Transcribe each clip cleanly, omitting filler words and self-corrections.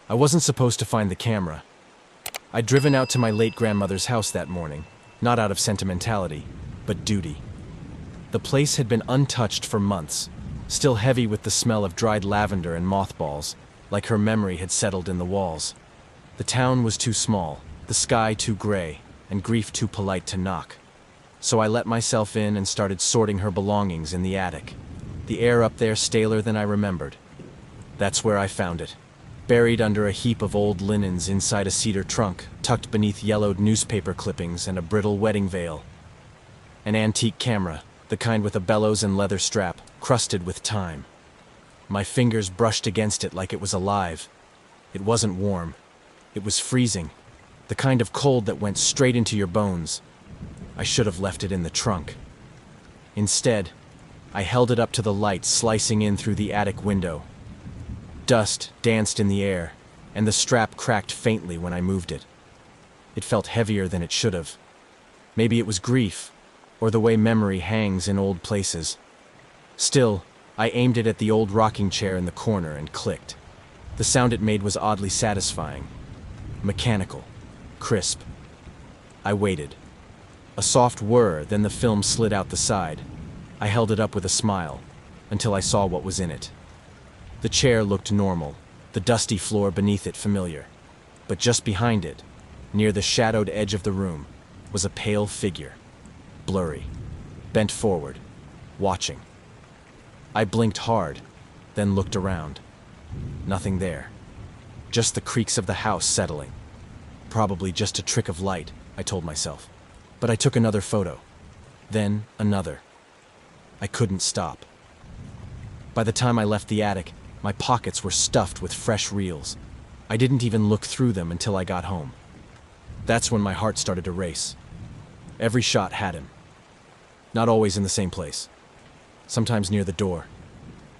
I wasn't supposed to find the camera. I'd driven out to my late grandmother's house that morning, not out of sentimentality, but duty. The place had been untouched for months, still heavy with the smell of dried lavender and mothballs, like her memory had settled in the walls. The town was too small, the sky too gray, and grief too polite to knock. So I let myself in and started sorting her belongings in the attic. The air up there staler than I remembered. That's where I found it, buried under a heap of old linens inside a cedar trunk, tucked beneath yellowed newspaper clippings and a brittle wedding veil. An antique camera, the kind with a bellows and leather strap, crusted with time. My fingers brushed against it like it was alive. It wasn't warm. It was freezing, the kind of cold that went straight into your bones. I should have left it in the trunk. Instead, I held it up to the light slicing in through the attic window. Dust danced in the air, and the strap cracked faintly when I moved it. It felt heavier than it should have. Maybe it was grief, or the way memory hangs in old places. Still, I aimed it at the old rocking chair in the corner and clicked. The sound it made was oddly satisfying. Mechanical. Crisp. I waited. A soft whir, then the film slid out the side. I held it up with a smile, until I saw what was in it. The chair looked normal, the dusty floor beneath it familiar. But just behind it, near the shadowed edge of the room, was a pale figure. Blurry. Bent forward. Watching. I blinked hard, then looked around. Nothing there. Just the creaks of the house settling. Probably just a trick of light, I told myself. But I took another photo. Then another. I couldn't stop. By the time I left the attic, my pockets were stuffed with fresh reels. I didn't even look through them until I got home. That's when my heart started to race. Every shot had him. Not always in the same place. Sometimes near the door.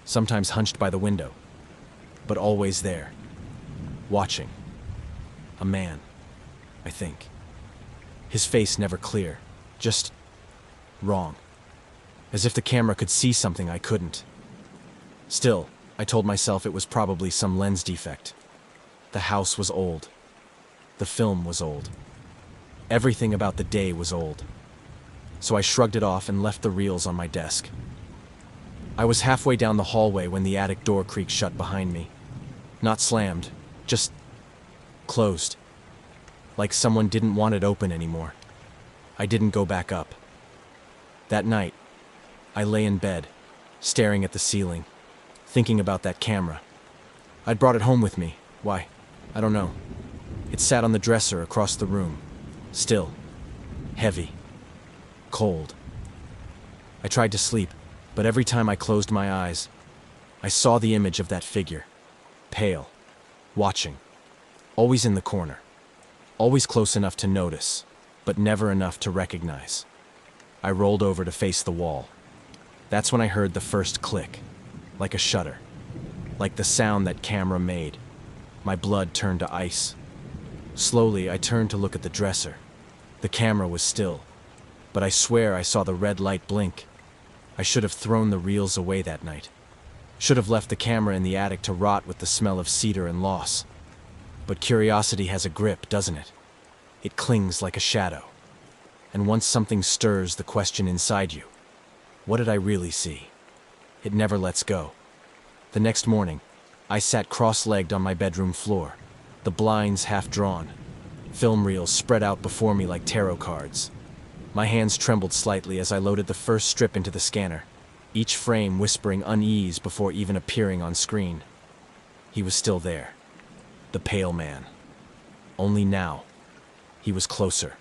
Sometimes hunched by the window. But always there. Watching. A man, I think. His face never clear. Just wrong. As if the camera could see something I couldn't. Still, I told myself it was probably some lens defect. The house was old. The film was old. Everything about the day was old. So I shrugged it off and left the reels on my desk. I was halfway down the hallway when the attic door creaked shut behind me. Not slammed, just closed. Like someone didn't want it open anymore. I didn't go back up. That night, I lay in bed, staring at the ceiling, thinking about that camera. I'd brought it home with me. Why? I don't know. It sat on the dresser across the room. Still. Heavy. Cold. I tried to sleep, but every time I closed my eyes, I saw the image of that figure. Pale. Watching. Always in the corner. Always close enough to notice, but never enough to recognize. I rolled over to face the wall. That's when I heard the first click. Like a shutter. Like the sound that camera made. My blood turned to ice. Slowly, I turned to look at the dresser. The camera was still, but I swear I saw the red light blink. I should have thrown the reels away that night. Should have left the camera in the attic to rot with the smell of cedar and loss. But curiosity has a grip, doesn't it? It clings like a shadow. And once something stirs the question inside you, what did I really see? It never lets go. The next morning, I sat cross-legged on my bedroom floor, the blinds half drawn, film reels spread out before me like tarot cards. My hands trembled slightly as I loaded the first strip into the scanner, each frame whispering unease before even appearing on screen. He was still there. The pale man. Only now, he was closer.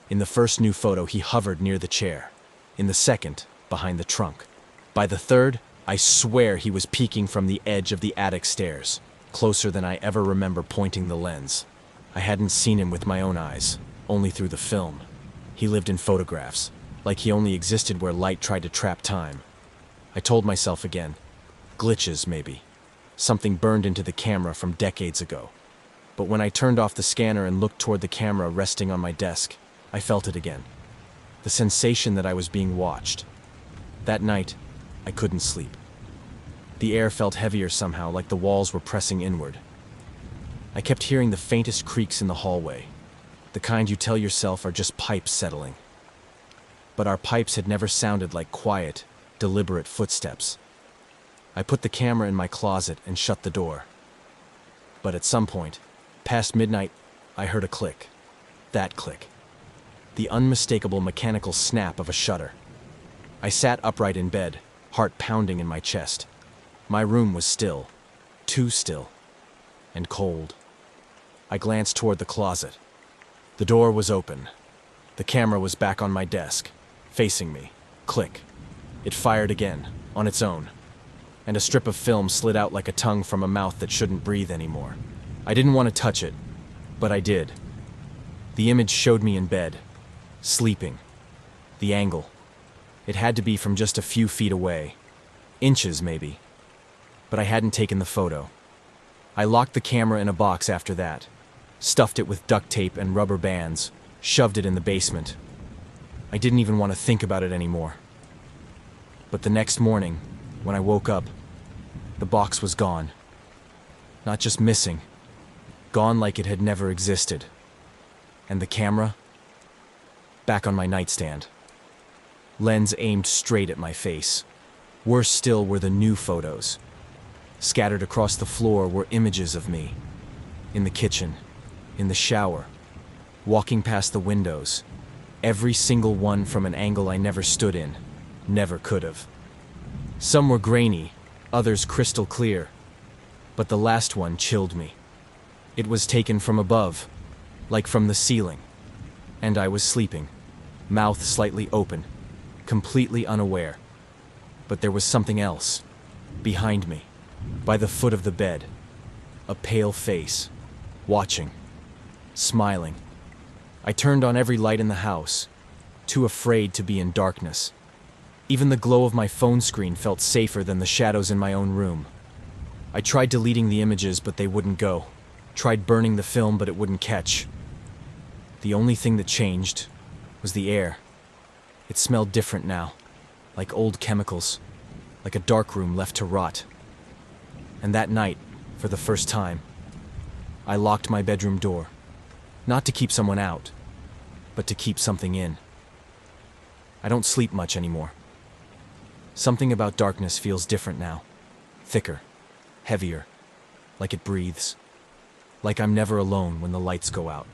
In the first new photo, he hovered near the chair. In the second, behind the trunk. By the third, I swear he was peeking from the edge of the attic stairs, closer than I ever remember pointing the lens. I hadn't seen him with my own eyes, only through the film. He lived in photographs, like he only existed where light tried to trap time. I told myself again, glitches maybe. Something burned into the camera from decades ago. But when I turned off the scanner and looked toward the camera resting on my desk, I felt it again. The sensation that I was being watched. That night, I couldn't sleep. The air felt heavier somehow, like the walls were pressing inward. I kept hearing the faintest creaks in the hallway, the kind you tell yourself are just pipes settling. But our pipes had never sounded like quiet, deliberate footsteps. I put the camera in my closet and shut the door. But at some point, past midnight, I heard a click. That click. The unmistakable mechanical snap of a shutter. I sat upright in bed, heart pounding in my chest. My room was still, too still, and cold. I glanced toward the closet. The door was open. The camera was back on my desk, facing me. Click. It fired again, on its own, and a strip of film slid out like a tongue from a mouth that shouldn't breathe anymore. I didn't want to touch it, but I did. The image showed me in bed, sleeping. The angle. It had to be from just a few feet away. Inches, maybe. But I hadn't taken the photo. I locked the camera in a box after that, stuffed it with duct tape and rubber bands, shoved it in the basement. I didn't even want to think about it anymore. But the next morning, when I woke up, the box was gone. Not just missing, gone like it had never existed. And the camera? Back on my nightstand. Lens aimed straight at my face. Worse still were the new photos. Scattered across the floor were images of me. In the kitchen, in the shower, walking past the windows. Every single one from an angle I never stood in, never could have. Some were grainy, others crystal clear. But the last one chilled me. It was taken from above, like from the ceiling. And I was sleeping, mouth slightly open, completely unaware. But there was something else, behind me, by the foot of the bed. A pale face, watching, smiling. I turned on every light in the house, too afraid to be in darkness. Even the glow of my phone screen felt safer than the shadows in my own room. I tried deleting the images, but they wouldn't go. Tried burning the film, but it wouldn't catch. The only thing that changed was the air. It smelled different now, like old chemicals, like a dark room left to rot. And that night, for the first time, I locked my bedroom door, not to keep someone out, but to keep something in. I don't sleep much anymore. Something about darkness feels different now, thicker, heavier, like it breathes, like I'm never alone when the lights go out.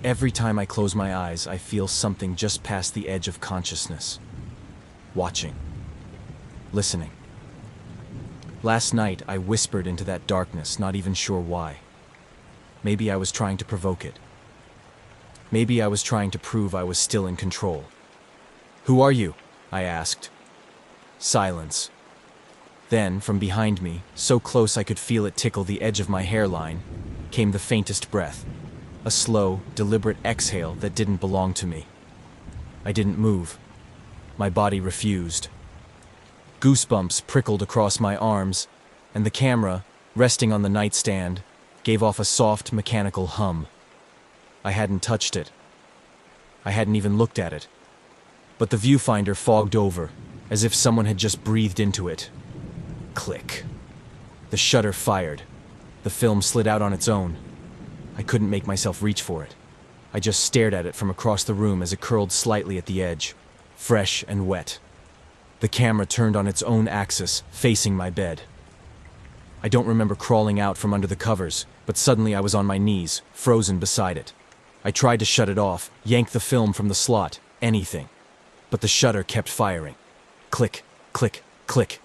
Every time I close my eyes, I feel something just past the edge of consciousness. Watching. Listening. Last night, I whispered into that darkness, not even sure why. Maybe I was trying to provoke it. Maybe I was trying to prove I was still in control. "Who are you?" I asked. Silence. Then, from behind me, so close I could feel it tickle the edge of my hairline, came the faintest breath. A slow, deliberate exhale that didn't belong to me. I didn't move. My body refused. Goosebumps prickled across my arms, and the camera, resting on the nightstand, gave off a soft, mechanical hum. I hadn't touched it. I hadn't even looked at it. But the viewfinder fogged over, as if someone had just breathed into it. Click. The shutter fired. The film slid out on its own. I couldn't make myself reach for it. I just stared at it from across the room as it curled slightly at the edge, fresh and wet. The camera turned on its own axis, facing my bed. I don't remember crawling out from under the covers, but suddenly I was on my knees, frozen beside it. I tried to shut it off, yank the film from the slot, anything. But the shutter kept firing. Click, click, click.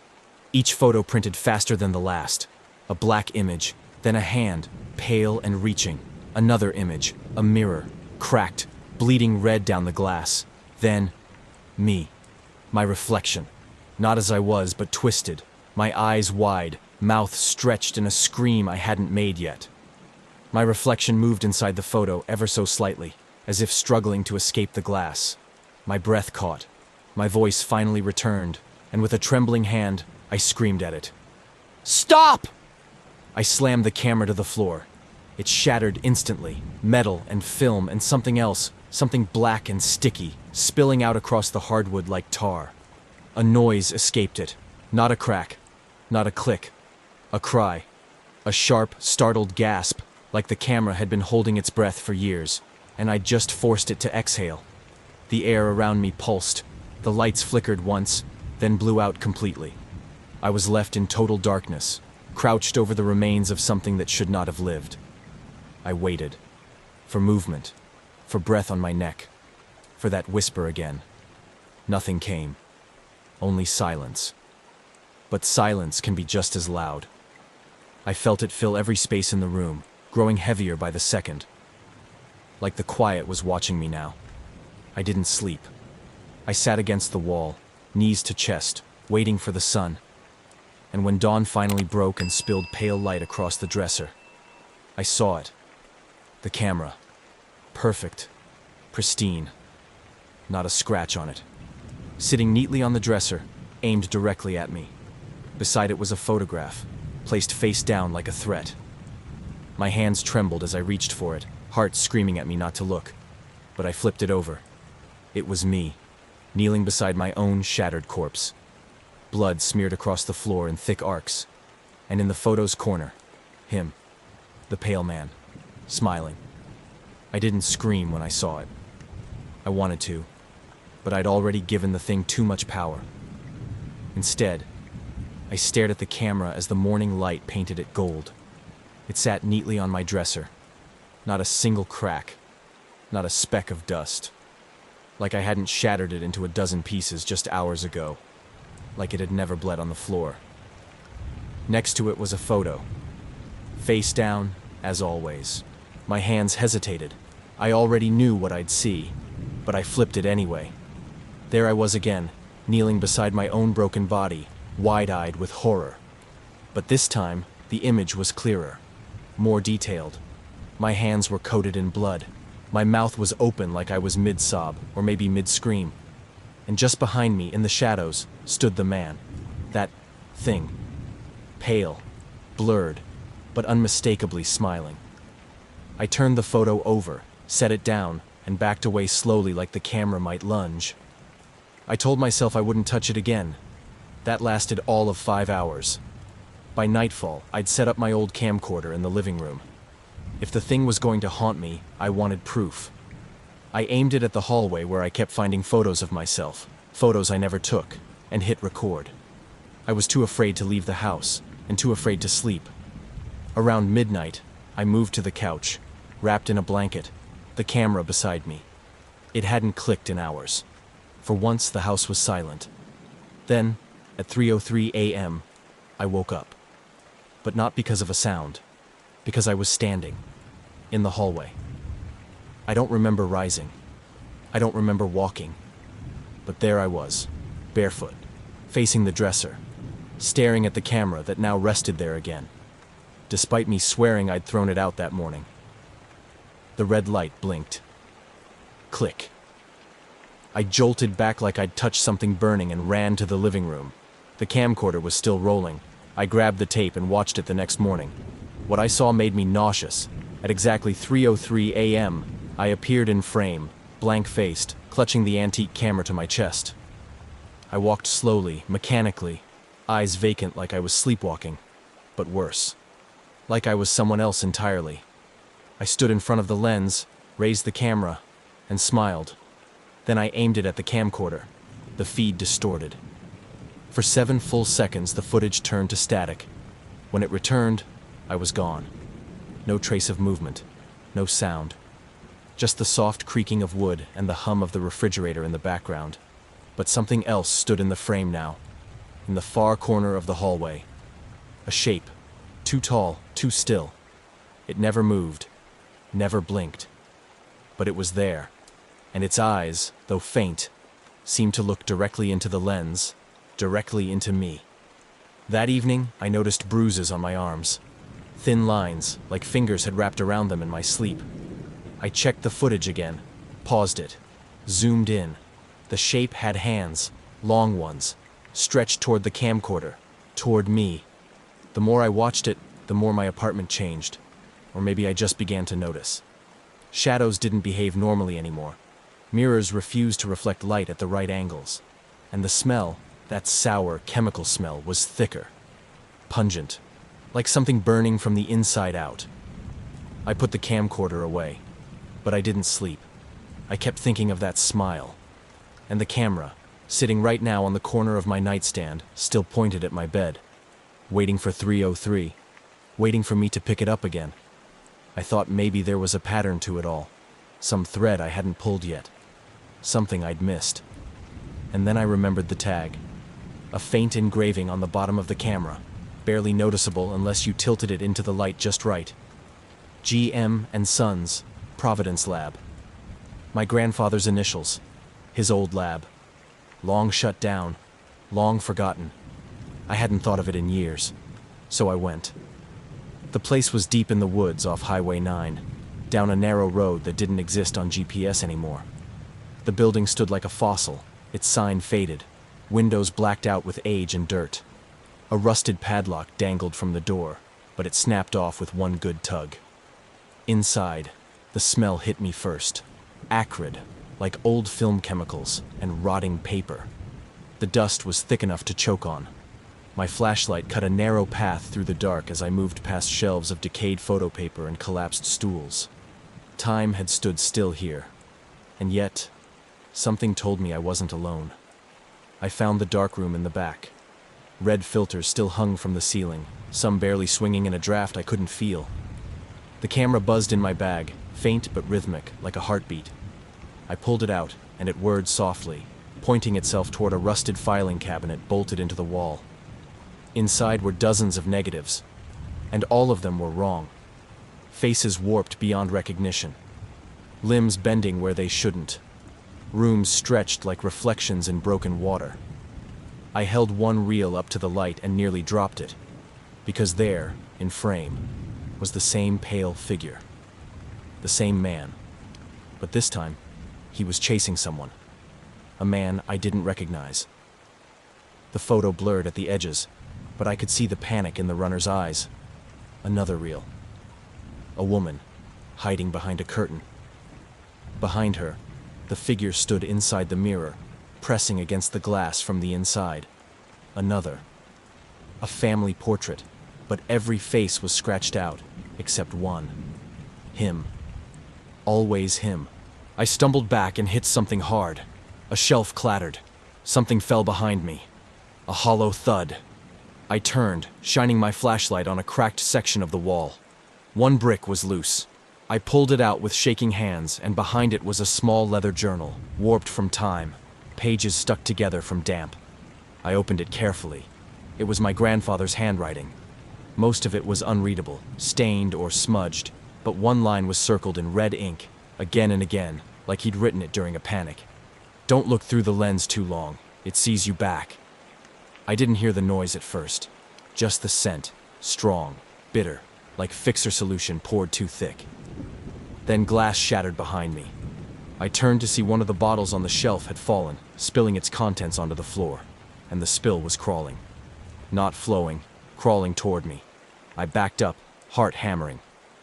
Each photo printed faster than the last. A black image, then a hand, pale and reaching. Another image, a mirror, cracked, bleeding red down the glass. Then, me. My reflection. Not as I was, but twisted. My eyes wide, mouth stretched in a scream I hadn't made yet. My reflection moved inside the photo ever so slightly, as if struggling to escape the glass. My breath caught. My voice finally returned, and with a trembling hand, I screamed at it. "Stop!" I slammed the camera to the floor. It shattered instantly, metal and film and something else, something black and sticky, spilling out across the hardwood like tar. A noise escaped it. Not a crack, not a click. A cry. A sharp, startled gasp, like the camera had been holding its breath for years, and I'd just forced it to exhale. The air around me pulsed. The lights flickered once, then blew out completely. I was left in total darkness, crouched over the remains of something that should not have lived. I waited. For movement. For breath on my neck. For that whisper again. Nothing came. Only silence. But silence can be just as loud. I felt it fill every space in the room, growing heavier by the second. Like the quiet was watching me now. I didn't sleep. I sat against the wall, knees to chest, waiting for the sun. And when dawn finally broke and spilled pale light across the dresser, I saw it. The camera. Perfect. Pristine. Not a scratch on it. Sitting neatly on the dresser, aimed directly at me. Beside it was a photograph, placed face down like a threat. My hands trembled as I reached for it, heart screaming at me not to look. But I flipped it over. It was me, kneeling beside my own shattered corpse. Blood smeared across the floor in thick arcs. And in the photo's corner, him, the pale man, smiling. I didn't scream when I saw it. I wanted to, but I'd already given the thing too much power. Instead, I stared at the camera as the morning light painted it gold. It sat neatly on my dresser. Not a single crack. Not a speck of dust. Like I hadn't shattered it into a dozen pieces just hours ago. Like it had never bled on the floor. Next to it was a photo. Face down, as always. My hands hesitated. I already knew what I'd see, but I flipped it anyway. There I was again, kneeling beside my own broken body, wide-eyed with horror. But this time, the image was clearer, more detailed. My hands were coated in blood. My mouth was open like I was mid-sob, or maybe mid-scream. And just behind me, in the shadows, stood the man. That thing. Pale, blurred, but unmistakably smiling. I turned the photo over, set it down, and backed away slowly like the camera might lunge. I told myself I wouldn't touch it again. That lasted all of 5 hours. By nightfall, I'd set up my old camcorder in the living room. If the thing was going to haunt me, I wanted proof. I aimed it at the hallway where I kept finding photos of myself, photos I never took, and hit record. I was too afraid to leave the house, and too afraid to sleep. Around midnight, I moved to the couch, wrapped in a blanket, the camera beside me. It hadn't clicked in hours. For once, the house was silent. Then, at 3:03 a.m., I woke up. But not because of a sound, because I was standing, in the hallway. I don't remember rising. I don't remember walking. But there I was, barefoot, facing the dresser, staring at the camera that now rested there again, despite me swearing I'd thrown it out that morning. The red light blinked. Click. I jolted back like I'd touched something burning and ran to the living room. The camcorder was still rolling. I grabbed the tape and watched it the next morning. What I saw made me nauseous. At exactly 3:03 a.m., I appeared in frame, blank-faced, clutching the antique camera to my chest. I walked slowly, mechanically, eyes vacant like I was sleepwalking, but worse. Like I was someone else entirely. I stood in front of the lens, raised the camera, and smiled. Then I aimed it at the camcorder. The feed distorted. For 7 full seconds, the footage turned to static. When it returned, I was gone. No trace of movement, no sound. Just the soft creaking of wood and the hum of the refrigerator in the background. But something else stood in the frame now, in the far corner of the hallway. A shape, too tall, too still. It never moved, never blinked. But it was there. And its eyes, though faint, seemed to look directly into the lens, directly into me. That evening, I noticed bruises on my arms. Thin lines, like fingers had wrapped around them in my sleep. I checked the footage again, paused it, zoomed in. The shape had hands, long ones, stretched toward the camcorder, toward me. The more I watched it, the more my apartment changed. Or maybe I just began to notice. Shadows didn't behave normally anymore. Mirrors refused to reflect light at the right angles. And the smell, that sour chemical smell, was thicker, pungent, like something burning from the inside out. I put the camcorder away, but I didn't sleep. I kept thinking of that smile, and the camera, sitting right now on the corner of my nightstand, still pointed at my bed, waiting for 3:03, waiting for me to pick it up again. I thought maybe there was a pattern to it all, some thread I hadn't pulled yet, something I'd missed. And then I remembered the tag, a faint engraving on the bottom of the camera, barely noticeable unless you tilted it into the light just right. G.M. and Sons, Providence Lab. My grandfather's initials, his old lab. Long shut down, long forgotten. I hadn't thought of it in years, so I went. The place was deep in the woods off Highway 9, down a narrow road that didn't exist on GPS anymore. The building stood like a fossil, its sign faded, windows blacked out with age and dirt. A rusted padlock dangled from the door, but it snapped off with one good tug. Inside, the smell hit me first, acrid, like old film chemicals and rotting paper. The dust was thick enough to choke on. My flashlight cut a narrow path through the dark as I moved past shelves of decayed photo paper and collapsed stools. Time had stood still here, and yet, something told me I wasn't alone. I found the darkroom in the back. Red filters still hung from the ceiling, some barely swinging in a draft I couldn't feel. The camera buzzed in my bag, faint but rhythmic, like a heartbeat. I pulled it out, and it whirred softly, pointing itself toward a rusted filing cabinet bolted into the wall. Inside were dozens of negatives, and all of them were wrong. Faces warped beyond recognition, limbs bending where they shouldn't, rooms stretched like reflections in broken water. I held one reel up to the light and nearly dropped it, because there, in frame, was the same pale figure. The same man. But this time, he was chasing someone. A man I didn't recognize. The photo blurred at the edges, but I could see the panic in the runner's eyes. Another reel. A woman, hiding behind a curtain. Behind her, the figure stood inside the mirror, pressing against the glass from the inside. Another. A family portrait, but every face was scratched out, except one. Him. Always him. I stumbled back and hit something hard. A shelf clattered. Something fell behind me. A hollow thud. I turned, shining my flashlight on a cracked section of the wall. One brick was loose. I pulled it out with shaking hands, and behind it was a small leather journal, warped from time, pages stuck together from damp. I opened it carefully. It was my grandfather's handwriting. Most of it was unreadable, stained or smudged, but one line was circled in red ink, again and again, like he'd written it during a panic. "Don't look through the lens too long. It sees you back." I didn't hear the noise at first, just the scent, strong, bitter, like fixer solution poured too thick. Then glass shattered behind me. I turned to see one of the bottles on the shelf had fallen, spilling its contents onto the floor, and the spill was crawling. Not flowing, crawling toward me. I backed up, heart hammering,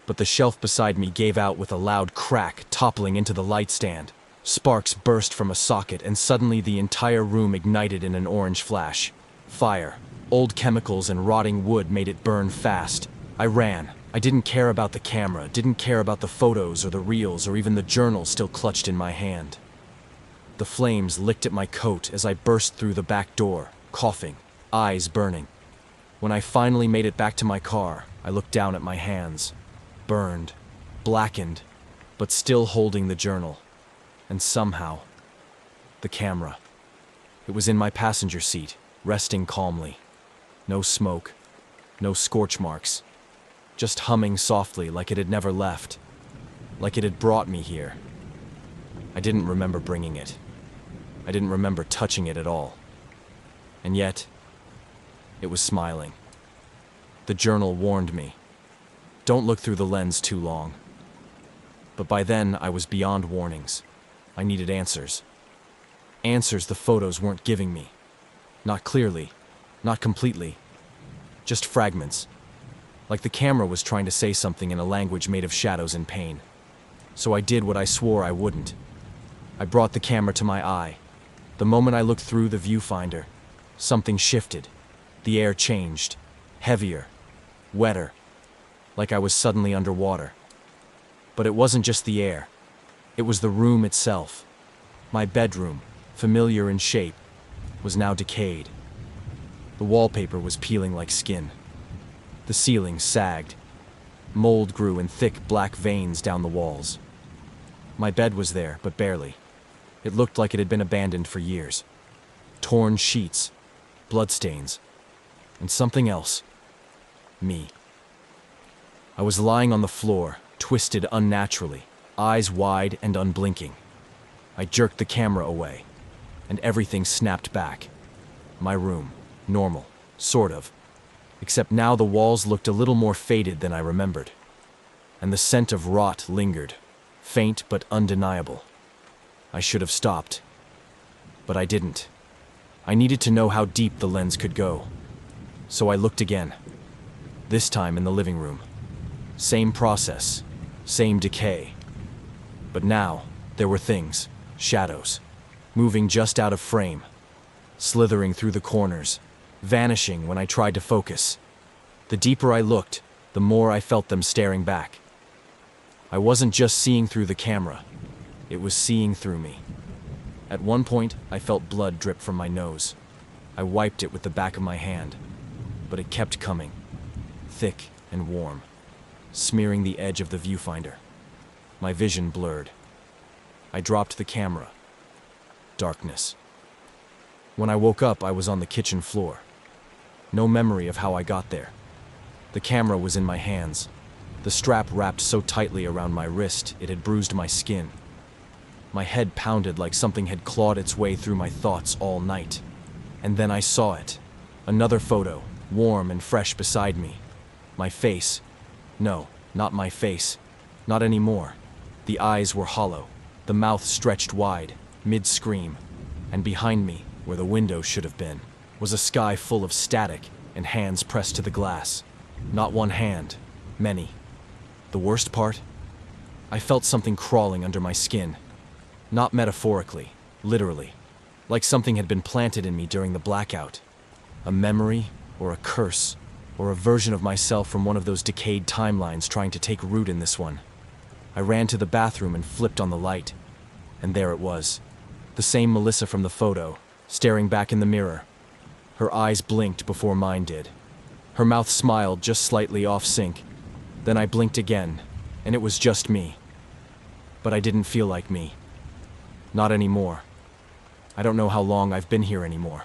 but the shelf beside me gave out with a loud crack, toppling into the light stand. Sparks burst from a socket, and suddenly the entire room ignited in an orange flash. Fire, old chemicals and rotting wood made it burn fast. I ran. I didn't care about the camera, didn't care about the photos or the reels or even the journal still clutched in my hand. The flames licked at my coat as I burst through the back door, coughing, eyes burning. When I finally made it back to my car, I looked down at my hands. Burned, blackened, but still holding the journal. And somehow, the camera. It was in my passenger seat, resting calmly. No smoke, no scorch marks. Just humming softly like it had never left. Like it had brought me here. I didn't remember bringing it. I didn't remember touching it at all. And yet, it was smiling. The journal warned me. Don't look through the lens too long. But by then, I was beyond warnings. I needed answers. Answers the photos weren't giving me. Not clearly, not completely. Just fragments. Like the camera was trying to say something in a language made of shadows and pain. So I did what I swore I wouldn't. I brought the camera to my eye. The moment I looked through the viewfinder, something shifted. The air changed. Heavier. wetter, like I was suddenly underwater. But it wasn't just the air. It was the room itself. My bedroom, familiar in shape, was now decayed. The wallpaper was peeling like skin. The ceiling sagged. Mold grew in thick black veins down the walls. My bed was there, but barely. It looked like it had been abandoned for years. Torn sheets, bloodstains, and something else. Me. I was lying on the floor, twisted unnaturally, eyes wide and unblinking. I jerked the camera away, and everything snapped back. My room, normal, sort of. Except now the walls looked a little more faded than I remembered. And the scent of rot lingered, faint but undeniable. I should have stopped, but I didn't. I needed to know how deep the lens could go. So I looked again, this time in the living room. Same process, same decay. But now, there were things, shadows, moving just out of frame, slithering through the corners, vanishing when I tried to focus. The deeper I looked, the more I felt them staring back. I wasn't just seeing through the camera, it was seeing through me. At one point, I felt blood drip from my nose. I wiped it with the back of my hand, but it kept coming, thick and warm, smearing the edge of the viewfinder. My vision blurred. I dropped the camera. Darkness. When I woke up, I was on the kitchen floor. No memory of how I got there. The camera was in my hands, the strap wrapped so tightly around my wrist it had bruised my skin. My head pounded like something had clawed its way through my thoughts all night. And then I saw it. Another photo, warm and fresh beside me. My face. No, not my face. Not anymore. The eyes were hollow, the mouth stretched wide, mid-scream. And behind me, where the window should have been, was a sky full of static and hands pressed to the glass. Not one hand, many. The worst part? I felt something crawling under my skin. Not metaphorically, literally. Like something had been planted in me during the blackout. A memory, or a curse, or a version of myself from one of those decayed timelines trying to take root in this one. I ran to the bathroom and flipped on the light. And there it was. The same Melissa from the photo, staring back in the mirror. Her eyes blinked before mine did. Her mouth smiled just slightly off sync. Then I blinked again, and it was just me. But I didn't feel like me. Not anymore. I don't know how long I've been here anymore.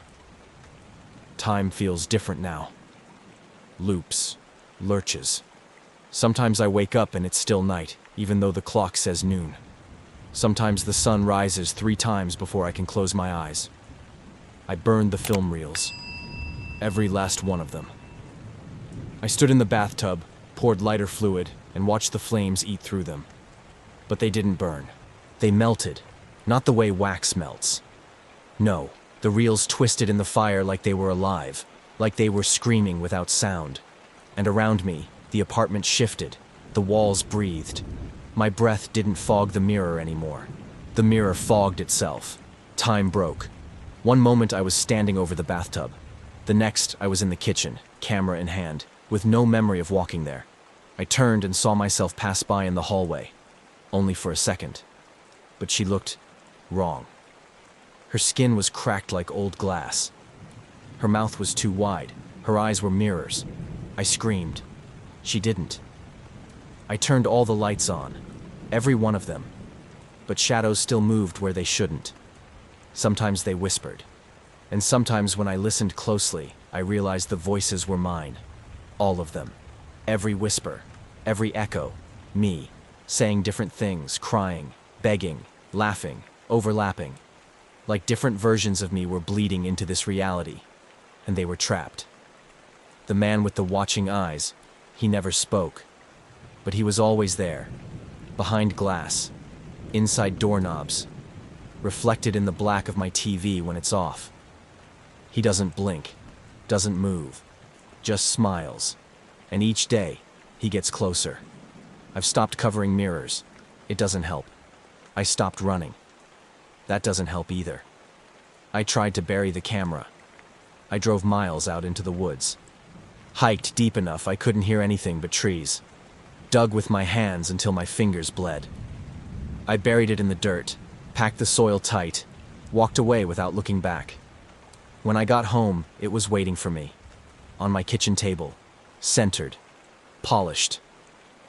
Time feels different now. Loops. Lurches. Sometimes I wake up and it's still night, even though the clock says noon. Sometimes the sun rises 3 times before I can close my eyes. I burned the film reels. Every last one of them. I stood in the bathtub, poured lighter fluid, and watched the flames eat through them. But they didn't burn. They melted. Not the way wax melts. No, the reels twisted in the fire like they were alive, like they were screaming without sound. And around me, the apartment shifted. The walls breathed. My breath didn't fog the mirror anymore. The mirror fogged itself. Time broke. One moment I was standing over the bathtub. The next I was in the kitchen, camera in hand, with no memory of walking there. I turned and saw myself pass by in the hallway. Only for a second. But she looked wrong. Her skin was cracked like old glass. Her mouth was too wide. Her eyes were mirrors. I screamed. She didn't. I turned all the lights on, every one of them. But shadows still moved where they shouldn't. Sometimes they whispered. And sometimes when I listened closely, I realized the voices were mine. All of them. Every whisper, every echo, me, saying different things, crying, begging, laughing, overlapping. Like different versions of me were bleeding into this reality, and they were trapped. The man with the watching eyes, he never spoke, but he was always there, behind glass, inside doorknobs, reflected in the black of my TV when it's off. He doesn't blink, doesn't move, just smiles. And each day, he gets closer. I've stopped covering mirrors. It doesn't help. I stopped running. That doesn't help either. I tried to bury the camera. I drove miles out into the woods. Hiked deep enough I couldn't hear anything but trees. Dug with my hands until my fingers bled. I buried it in the dirt, packed the soil tight, walked away without looking back. When I got home, it was waiting for me. On my kitchen table, centered, polished,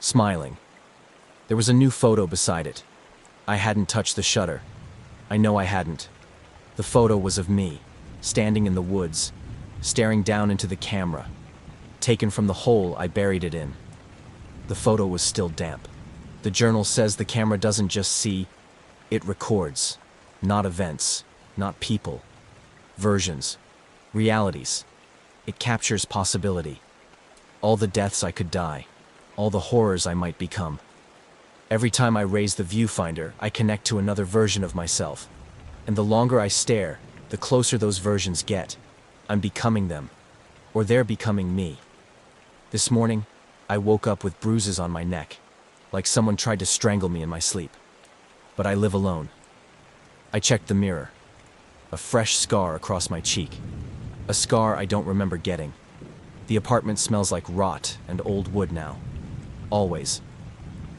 smiling. There was a new photo beside it. I hadn't touched the shutter. I know I hadn't. The photo was of me, standing in the woods, staring down into the camera, taken from the hole I buried it in. The photo was still damp. The journal says the camera doesn't just see, it records. Not events, not people. Versions. Realities. It captures possibility. All the deaths I could die. All the horrors I might become. Every time I raise the viewfinder, I connect to another version of myself. And the longer I stare, the closer those versions get. I'm becoming them. Or they're becoming me. This morning, I woke up with bruises on my neck, like someone tried to strangle me in my sleep. But I live alone. I checked the mirror. A fresh scar across my cheek. A scar I don't remember getting. The apartment smells like rot and old wood now. Always.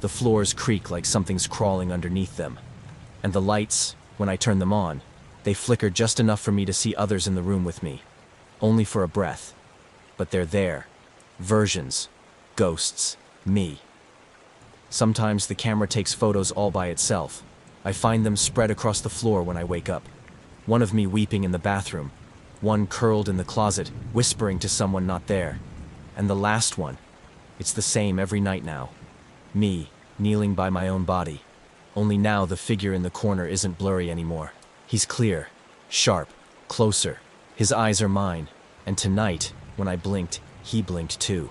The floors creak like something's crawling underneath them. And the lights, when I turn them on, they flicker just enough for me to see others in the room with me. Only for a breath. But they're there. Versions. Ghosts. Me. Sometimes the camera takes photos all by itself. I find them spread across the floor when I wake up. One of me weeping in the bathroom. One curled in the closet, whispering to someone not there. And the last one. It's the same every night now. Me, kneeling by my own body. Only now the figure in the corner isn't blurry anymore. He's clear, sharp, closer. His eyes are mine. And tonight, when I blinked, he blinked too.